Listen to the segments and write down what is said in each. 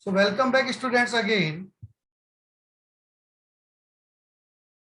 So welcome back students again.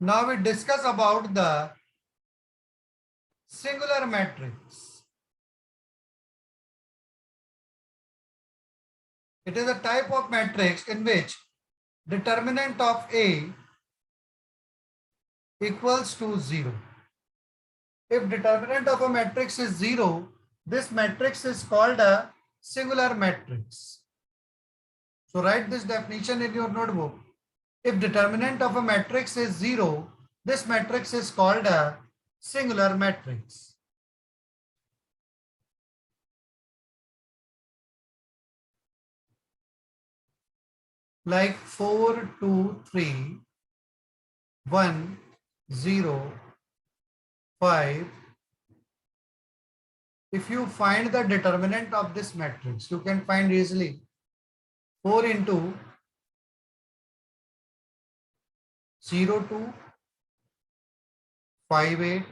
Now we discuss about the singular matrix. It is a type of matrix in which determinant of A equals to 0. If determinant of a matrix is 0, this matrix is called a singular matrix. So write this definition in your notebook. If determinant of a matrix is 0, this matrix is called a singular matrix. Like 4, 2, 3, 1, 0, 5. If you find the determinant of this matrix, you can find easily 4 into 0, 2, 5, 8.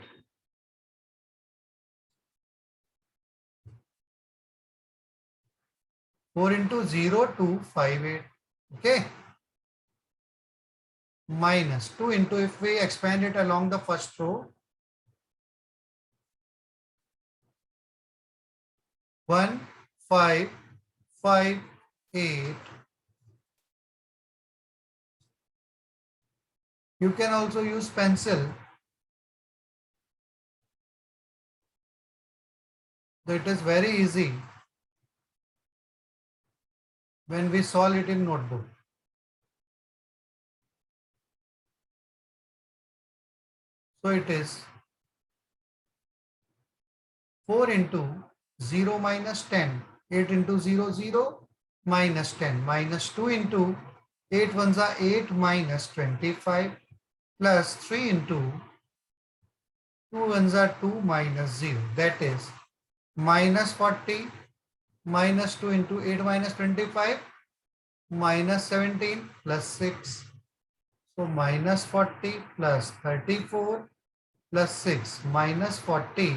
Four into 0, 2, 5, 8. Okay. Minus 2 into, if we expand it along the first row, 1, 5, 5, 8. You can also use pencil. That is very easy when we solve it in notebook. So it is 4 into 0 minus 10. 8 into 0, 0 minus 10. Minus 2 into 8 ones are 8 minus 25 plus 3 into 2 ones are 2 minus 0. That is minus 40 minus 2 into 8 minus 25 minus 17 plus 6. So minus 40 plus 34 plus 6 minus 40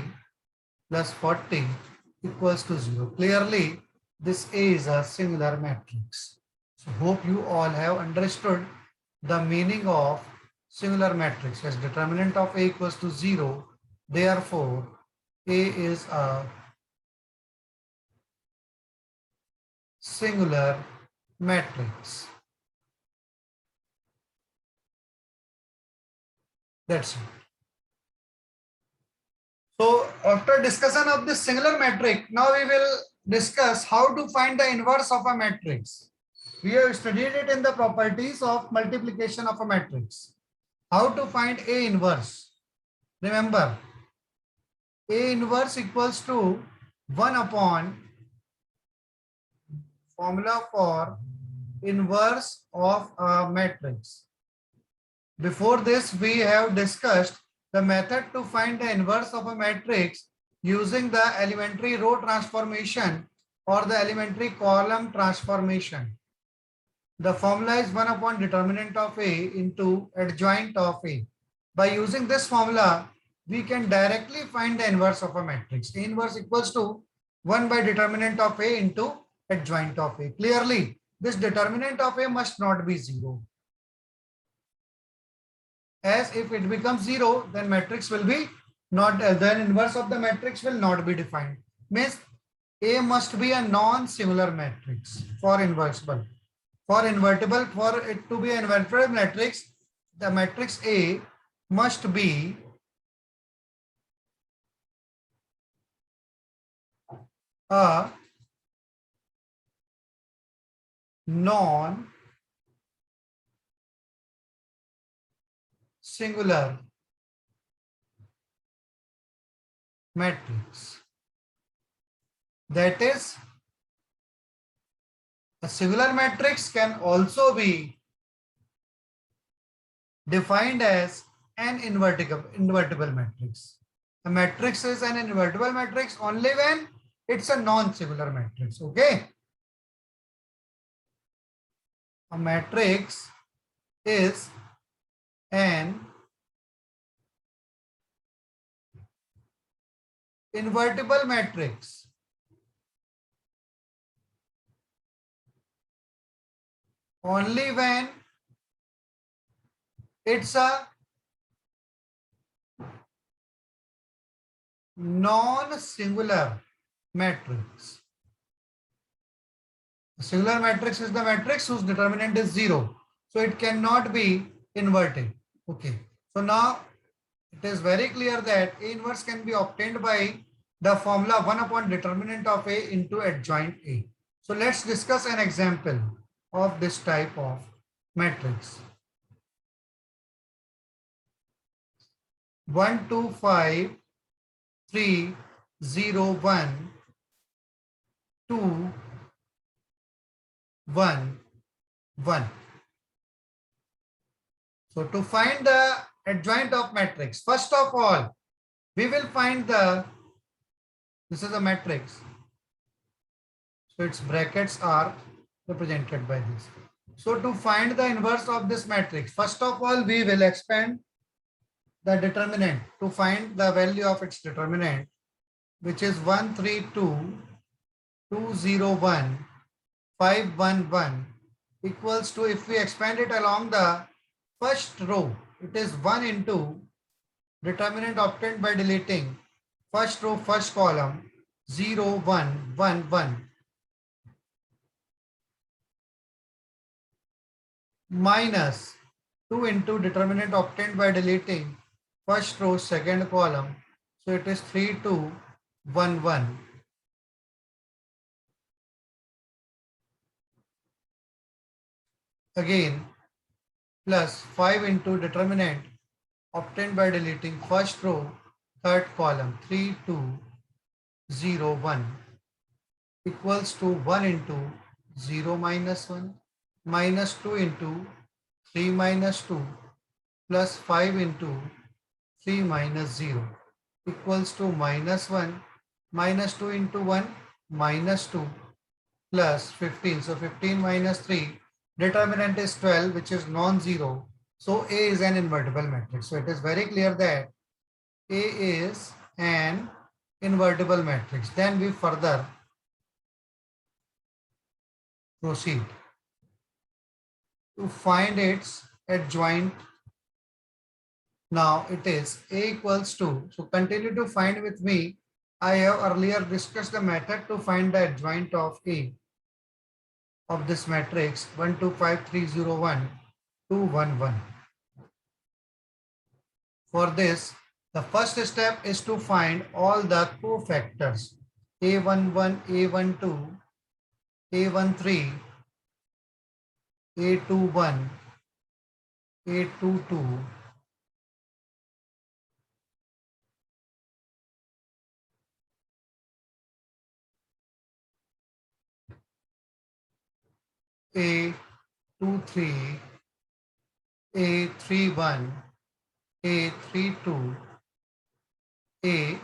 plus 40 equals to 0. Clearly, this A is a singular matrix. So hope you all have understood the meaning of singular matrix as determinant of A equals to 0. Therefore, A is a singular matrix. That's it. So after discussion of this singular matrix, now we will discuss how to find the inverse of a matrix. We have studied it in the properties of multiplication of a matrix. How to find A inverse? Remember, A inverse equals to 1 upon formula for inverse of a matrix. Before this, we have discussed the method to find the inverse of a matrix using the elementary row transformation or the elementary column transformation. The formula is 1 upon determinant of A into adjoint of A. By using this formula, we can directly find the inverse of a matrix. A inverse equals to 1 by determinant of A into adjoint of A. Clearly, this determinant of A must not be 0. As if it becomes 0, then matrix will be not, then inverse of the matrix will not be defined. Means A must be a non-singular matrix for inversible. For invertible, for it to be an invertible matrix, the matrix A must be a non-singular matrix. That is, a singular matrix can also be defined as an invertible matrix. A matrix is an invertible matrix only when it's a non-singular matrix. Okay. A matrix is an invertible matrix only when it's a non-singular matrix. A singular matrix is the matrix whose determinant is 0. So it cannot be inverted. Okay. So now it is very clear that A inverse can be obtained by the formula 1 upon determinant of A into adjoint A. So let's discuss an example of this type of matrix. 1, 2, 5, 3, 0, 1, 2, 1, 1. So to find the adjoint of matrix, first of all, we will find this is a matrix. So its brackets are represented by this. So to find the inverse of this matrix, first of all, we will expand the determinant to find the value of its determinant, which is 1, 3, 2, 2, 0, 1, 5, 1, 1 equals to, if we expand it along the first row, it is 1 into determinant obtained by deleting first row, first column, 0, 1, 1, 1 minus 2 into determinant obtained by deleting first row, second column. So it is 3, 2, 1, 1. Again, plus 5 into determinant obtained by deleting first row, third column, 3, 2, 0, 1 equals to 1 into 0 minus 1 minus 2 into 3 minus 2 plus 5 into 3 minus 0 equals to minus 1 minus 2 into 1 minus 2 plus 15. So 15 minus 3, determinant is 12, which is non-zero. So A is an invertible matrix. So it is very clear that A is an invertible matrix. Then we further proceed to find its adjoint. Now it is A equals to, so continue to find with me. I have earlier discussed the method to find the adjoint of A of this matrix 1, 2, 5, 3, 0, 1, 2, 1, 1. For this, the first step is to find all the cofactors A11, A12, A13, A21, A22, A23, A31, A32, A33.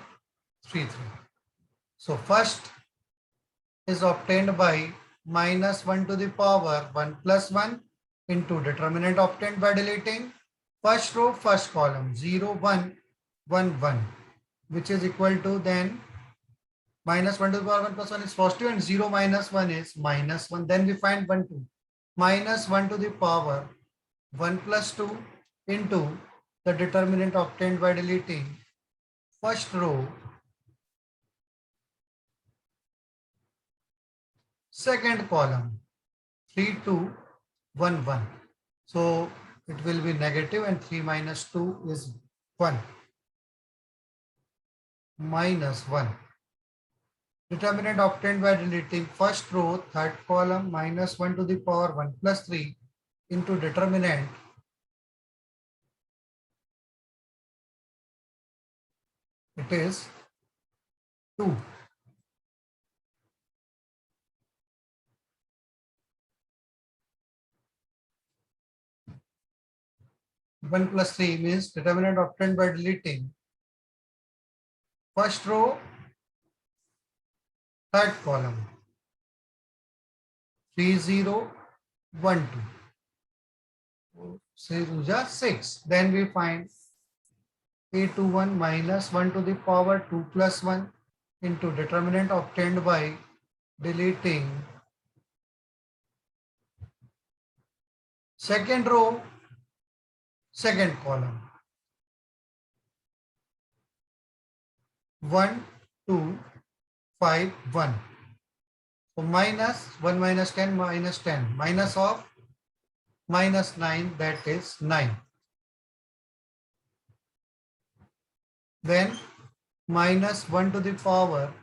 So first is obtained by minus 1 to the power 1 plus 1 into determinant obtained by deleting first row, first column 0, 1, 1, 1, which is equal to then minus 1 to the power 1 plus 1 is positive and 0 minus 1 is minus 1. Then we find 1, 2. Minus 1 to the power 1 plus 2 into the determinant obtained by deleting first row, second column 3, 2, 1, 1. So it will be negative and 3 minus 2 is 1. Minus 1. Determinant obtained by deleting first row, third column, minus 1 to the power 1 plus 3 into determinant it is 2. One plus 3 means determinant obtained by deleting first row, third column 3, 0, 1, 2. 6. Then we find A21 minus 1 to the power 2 plus 1 into determinant obtained by deleting Second row, second column. 1, 2, 5, 1. So minus 1 minus 10 minus 10. Minus of minus 9, that is 9. Then minus 1 to the power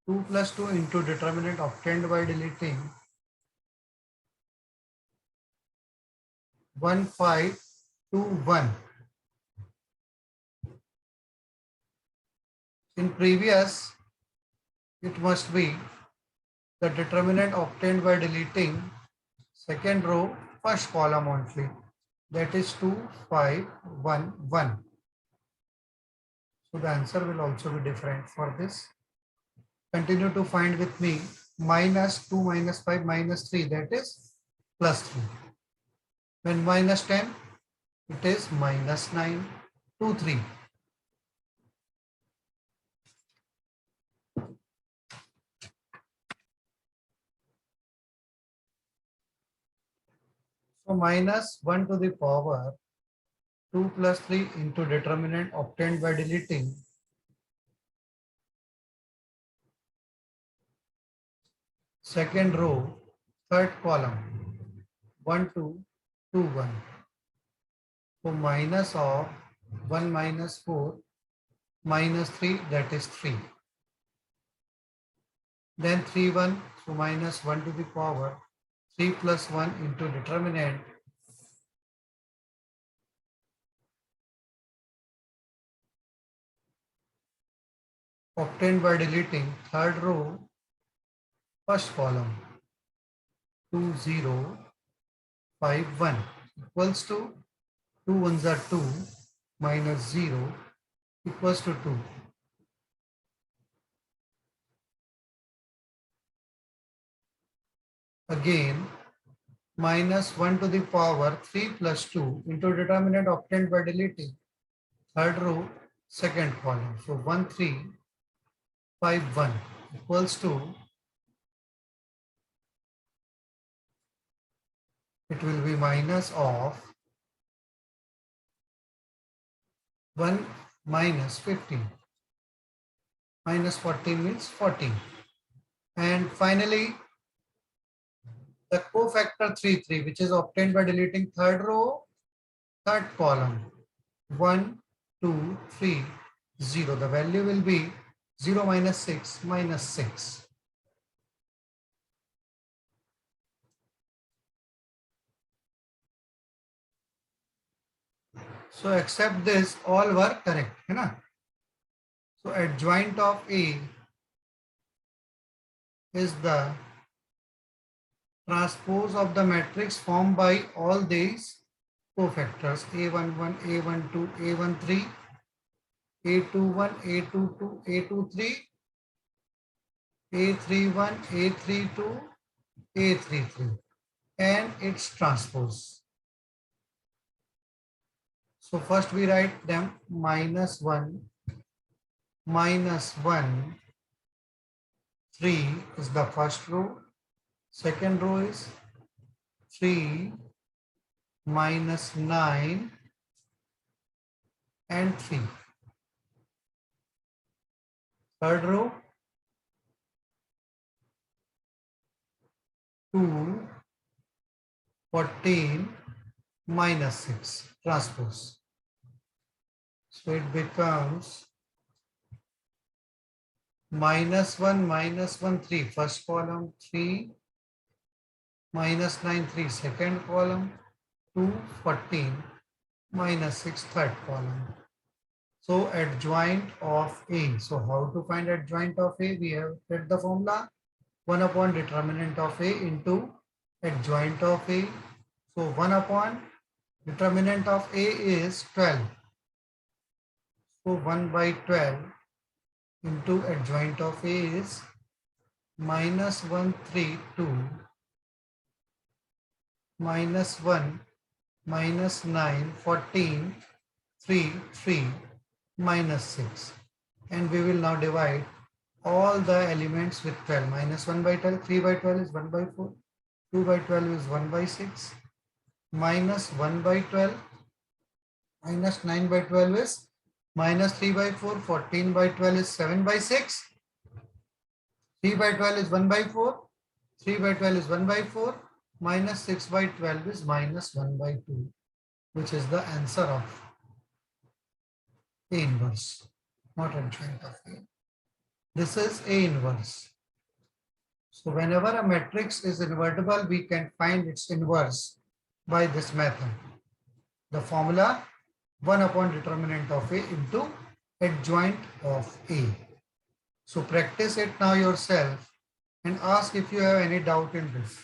2 plus 2 into determinant obtained by deleting 1, 5, 2, 1. In previous, it must be the determinant obtained by deleting second row, first column only. That is 2, 5, 1, 1. So the answer will also be different for this. Continue to find with me. Minus 2 minus 5 minus 3, that is plus 3. When minus 10, it is minus 9, 2, 3. So minus 1 to the power 2 plus 3 into determinant obtained by deleting second row, third column, 1, 2, 2, 1. So minus of 1 minus 4 minus 3, that is 3. Then 3, 1, so minus 1 to the power 3 plus 1 into determinant obtained by deleting third row, first column, 2, 0, 5, 1 equals to 2 ones are 2 minus 0 equals to 2. Again, minus 1 to the power 3 plus 2 into determinant obtained by deleting third row, second column. So 1, 3, 5, 1 equals to, it will be minus of 1 minus 15. Minus 14 means 14. And finally, the cofactor 3, 3, which is obtained by deleting third row, third column, 1, 2, 3, 0. The value will be 0 minus 6 minus 6. So except this, all were correct. है ना? So adjoint of A is the transpose of the matrix formed by all these cofactors A11, A12, A13, A21, A22, A23, A31, A32, A33 and its transpose. So first we write them minus 1, 3 is the first row. Second row is 3 minus 9 and 3. Third row 2, 14 minus 6 transpose. So it becomes minus 1, 3 first column, 3 minus 9, 3 second column, 2, 14 minus 6 third column. So adjoint of A. So how to find adjoint of A? We have read the formula 1 upon determinant of A into adjoint of A. So 1 upon determinant of A is 12. So 1 by 12 into adjoint of A is minus 1, 3, 2 minus 1 minus 9, 14, 3, 3 minus 6. And we will now divide all the elements with 12. Minus 1 by 12, 3 by 12 is 1 by 4, 2 by 12 is 1 by 6, minus 1 by 12 minus 9 by 12 is minus 3 by 4. 14 by 12 is 7 by 6. 3 by 12 is 1 by 4. 3 by 12 is 1 by 4. Minus 6 by 12 is minus 1 by 2, which is the answer of A inverse, not adjoint of A. This is A inverse. So whenever a matrix is invertible, we can find its inverse by this method. The formula 1 upon determinant of A into adjoint of A. So practice it now yourself and ask if you have any doubt in this.